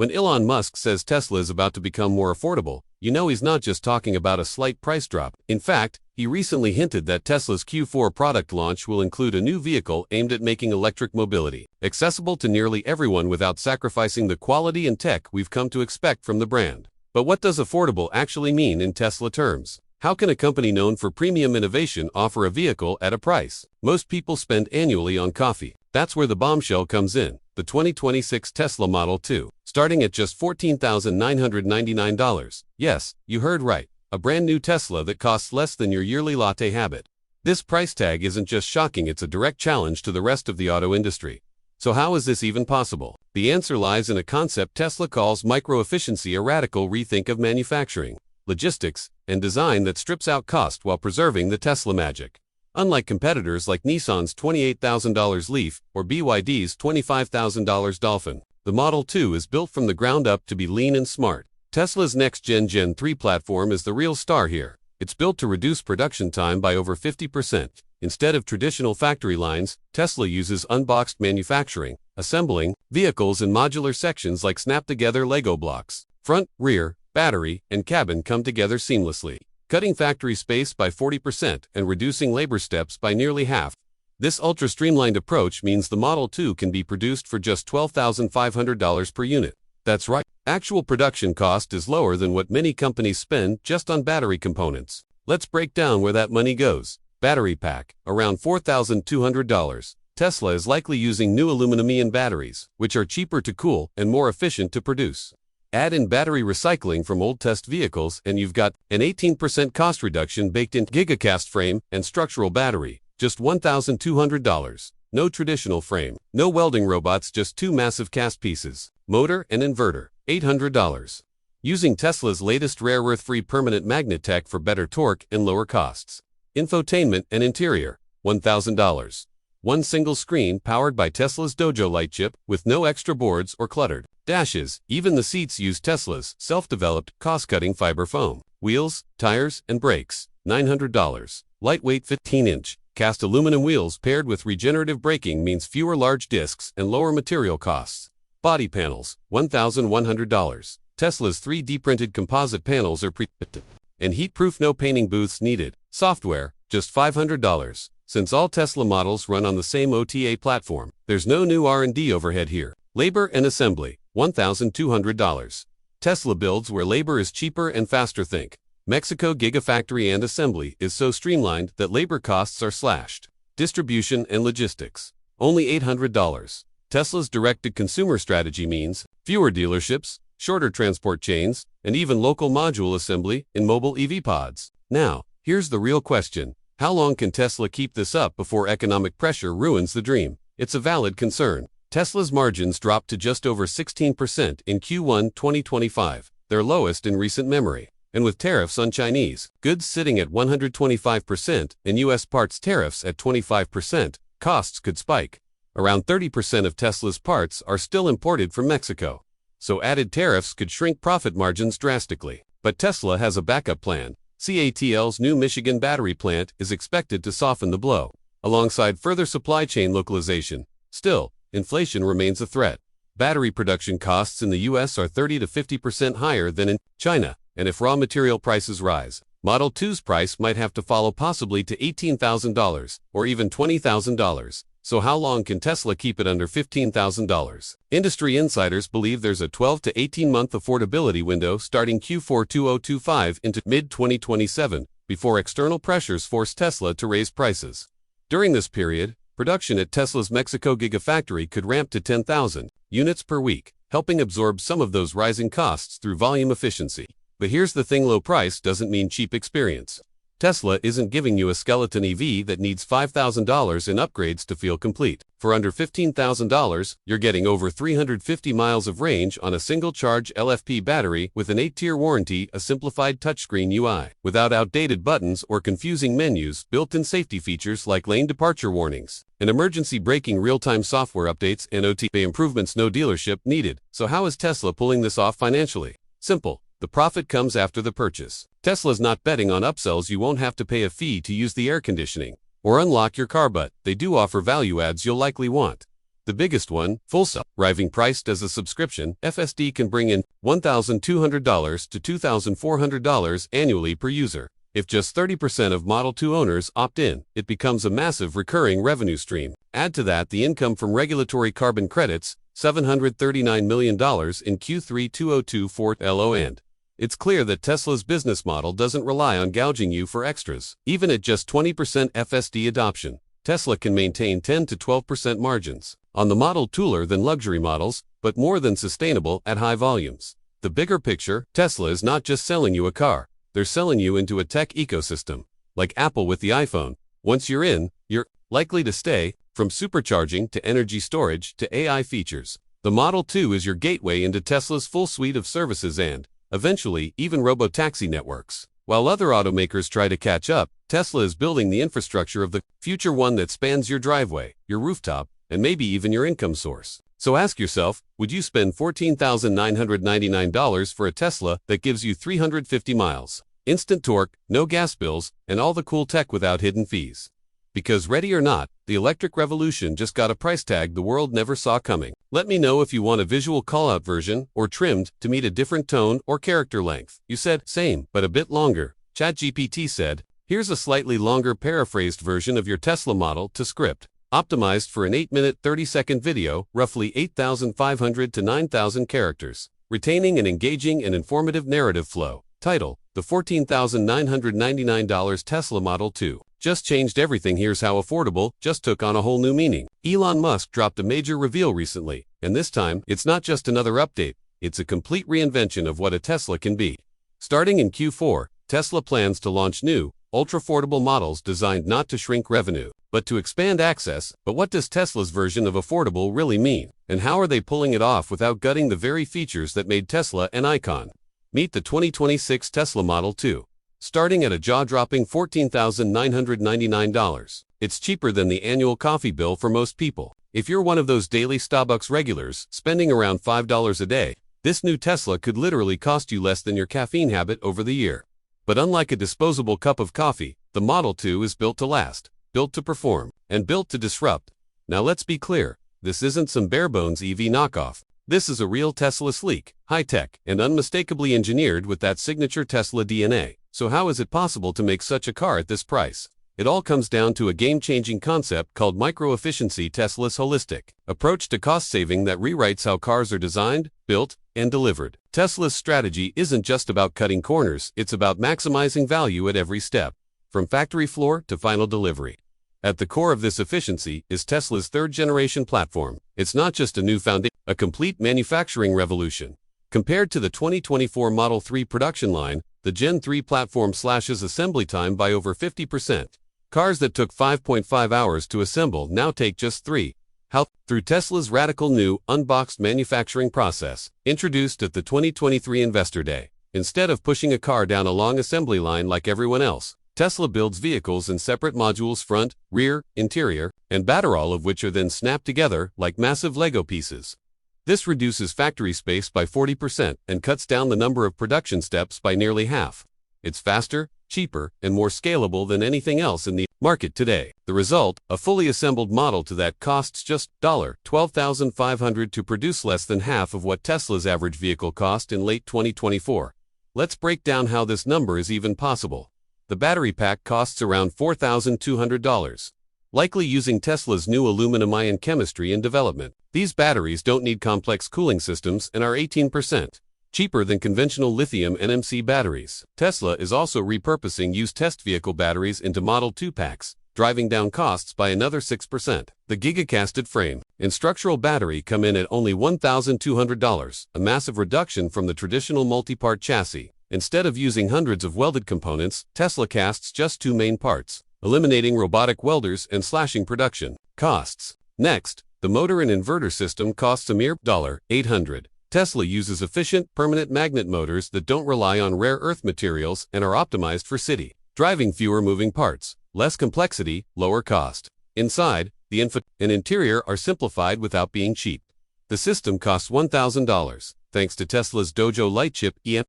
When Elon Musk says Tesla is about to become more affordable, you know he's not just talking about a slight price drop. In fact, he recently hinted that Tesla's Q4 product launch will include a new vehicle aimed at making electric mobility accessible to nearly everyone without sacrificing the quality and tech we've come to expect from the brand. But what does affordable actually mean in Tesla terms? How can a company known for premium innovation offer a vehicle at a price most people spend annually on coffee? That's where the bombshell comes in. The 2026 Tesla Model 2, starting at just $14,999. Yes, you heard right. A brand new Tesla that costs less than your yearly latte habit. This price tag isn't just shocking, it's a direct challenge to the rest of the auto industry. So how is this even possible? The answer lies in a concept Tesla calls micro-efficiency, a radical rethink of manufacturing, logistics, and design that strips out cost while preserving the Tesla magic. Unlike competitors like Nissan's $28,000 Leaf or BYD's $25,000 Dolphin, the Model 2 is built from the ground up to be lean and smart. Tesla's next-gen Gen 3 platform is the real star here. It's built to reduce production time by over 50%. Instead of traditional factory lines, Tesla uses unboxed manufacturing, assembling vehicles in modular sections like snap-together Lego blocks. Front, rear, battery, and cabin come together seamlessly, cutting factory space by 40% and reducing labor steps by nearly half. This ultra-streamlined approach means the Model 2 can be produced for just $12,500 per unit. That's right, actual production cost is lower than what many companies spend just on battery components. Let's break down where that money goes. Battery pack, around $4,200. Tesla is likely using new aluminum-ion batteries, which are cheaper to cool and more efficient to produce. Add in battery recycling from old test vehicles and you've got an 18% cost reduction baked in. Gigacast frame and structural battery, just $1,200. No traditional frame, no welding robots, just two massive cast pieces. Motor and inverter, $800. Using Tesla's latest rare earth-free permanent magnet tech for better torque and lower costs. Infotainment and interior, $1,000. One single screen powered by Tesla's Dojo light chip with no extra boards or cluttered dashes. Even the seats use Tesla's self-developed, cost-cutting fiber foam. Wheels, tires, and brakes, $900. Lightweight 15-inch cast aluminum wheels paired with regenerative braking means fewer large discs and lower material costs. Body panels, $1,100. Tesla's 3D printed composite panels are pre-printed and heat-proof, no painting booths needed. Software, just $500. Since all Tesla models run on the same OTA platform, there's no new R&D overhead here. Labor and assembly, $1,200. Tesla builds where labor is cheaper and faster. Think Mexico. Gigafactory and assembly is so streamlined that labor costs are slashed. Distribution and logistics, only $800. Tesla's direct-to-consumer strategy means fewer dealerships, shorter transport chains, and even local module assembly in mobile EV pods. Now, here's the real question. How long can Tesla keep this up before economic pressure ruins the dream? It's a valid concern. Tesla's margins dropped to just over 16% in Q1 2025, their lowest in recent memory. And with tariffs on Chinese goods sitting at 125% and U.S. parts tariffs at 25%, costs could spike. Around 30% of Tesla's parts are still imported from Mexico, so added tariffs could shrink profit margins drastically. But Tesla has a backup plan. CATL's new Michigan battery plant is expected to soften the blow, alongside further supply chain localization. Still, inflation remains a threat. Battery production costs in the U.S. are 30 to 50% higher than in China, and if raw material prices rise, Model 2's price might have to follow, possibly to $18,000 or even $20,000. So how long can Tesla keep it under $15,000? Industry insiders believe there's a 12 to 18-month affordability window starting Q4 2025 into mid-2027 before external pressures force Tesla to raise prices. During this period, production at Tesla's Mexico Gigafactory could ramp to 10,000 units per week, helping absorb some of those rising costs through volume efficiency. But here's the thing, low price doesn't mean cheap experience. Tesla isn't giving you a skeleton EV that needs $5,000 in upgrades to feel complete. For under $15,000, you're getting over 350 miles of range on a single-charge LFP battery with an 8-tier warranty, a simplified touchscreen UI, without outdated buttons or confusing menus, built-in safety features like lane departure warnings, and emergency braking, real-time software updates, and OTA improvements. No dealership needed. So how is Tesla pulling this off financially? Simple. The profit comes after the purchase. Tesla's not betting on upsells. You won't have to pay a fee to use the air conditioning or unlock your car, but they do offer value adds you'll likely want. The biggest one, full self-driving, priced as a subscription, FSD can bring in $1,200 to $2,400 annually per user. If just 30% of Model 2 owners opt in, it becomes a massive recurring revenue stream. Add to that the income from regulatory carbon credits, $739 million in Q3 2024 LO, it's clear that Tesla's business model doesn't rely on gouging you for extras. Even at just 20% FSD adoption, Tesla can maintain 10 to 12% margins on the model taller than luxury models, but more than sustainable at high volumes. The bigger picture, Tesla is not just selling you a car, they're selling you into a tech ecosystem. Like Apple with the iPhone, once you're in, you're likely to stay, from supercharging to energy storage to AI features. The Model 2 is your gateway into Tesla's full suite of services and, eventually, even robotaxi networks. While other automakers try to catch up, Tesla is building the infrastructure of the future, one that spans your driveway, your rooftop, and maybe even your income source. So ask yourself, would you spend $14,999 for a Tesla that gives you 350 miles, instant torque, no gas bills, and all the cool tech without hidden fees? Because ready or not, the electric revolution just got a price tag the world never saw coming. Let me know if you want a visual call-out version or trimmed to meet a different tone or character length. You said, same, but a bit longer. ChatGPT said, here's a slightly longer paraphrased version of your Tesla Model to script, optimized for an 8-minute 30-second video, roughly 8,500 to 9,000 characters, retaining an engaging and informative narrative flow. Title, the $14,999 Tesla Model 2. Just changed everything. Here's how affordable just took on a whole new meaning. Elon Musk dropped a major reveal recently, and this time, it's not just another update, it's a complete reinvention of what a Tesla can be. Starting in Q4, Tesla plans to launch new, ultra-affordable models designed not to shrink revenue, but to expand access. But what does Tesla's version of affordable really mean? And how are they pulling it off without gutting the very features that made Tesla an icon? Meet the 2026 Tesla Model 2. Starting at a jaw-dropping $14,999. It's cheaper than the annual coffee bill for most people. If you're one of those daily Starbucks regulars, spending around $5 a day, this new Tesla could literally cost you less than your caffeine habit over the year. But unlike a disposable cup of coffee, the Model 2 is built to last, built to perform, and built to disrupt. Now let's be clear, this isn't some bare-bones EV knockoff. This is a real Tesla, sleek, high-tech, and unmistakably engineered with that signature Tesla DNA. So how is it possible to make such a car at this price? It all comes down to a game-changing concept called micro-efficiency. Tesla's holistic approach to cost-saving that rewrites how cars are designed, built, and delivered. Tesla's strategy isn't just about cutting corners, it's about maximizing value at every step, from factory floor to final delivery. At the core of this efficiency is Tesla's third-generation platform. It's not just a new foundation, a complete manufacturing revolution. Compared to the 2024 Model 3 production line, the Gen 3 platform slashes assembly time by over 50%. Cars that took 5.5 hours to assemble now take just 3. How? Through Tesla's radical new, unboxed manufacturing process, introduced at the 2023 Investor Day. Instead of pushing a car down a long assembly line like everyone else, Tesla builds vehicles in separate modules: front, rear, interior, and battery, all of which are then snapped together like massive Lego pieces. This reduces factory space by 40% and cuts down the number of production steps by nearly half. It's faster, cheaper, and more scalable than anything else in the market today. The result, a fully assembled Model 2 that costs just $12,500 to produce, less than half of what Tesla's average vehicle cost in late 2024. Let's break down how this number is even possible. The battery pack costs around $4,200. Likely using Tesla's new aluminum-ion chemistry in development. These batteries don't need complex cooling systems and are 18% cheaper than conventional lithium NMC batteries. Tesla is also repurposing used test vehicle batteries into Model 2 packs, driving down costs by another 6%. The gigacasted frame and structural battery come in at only $1,200, a massive reduction from the traditional multi-part chassis. Instead of using hundreds of welded components, Tesla casts just 2 main parts, eliminating robotic welders and slashing production costs. Next, the motor and inverter system costs a mere $800. Tesla uses efficient, permanent magnet motors that don't rely on rare earth materials and are optimized for city driving. Fewer moving parts, less complexity, lower cost. Inside, the infotainment and interior are simplified without being cheap. The system costs $1,000, thanks to Tesla's Dojo Light Chip EM.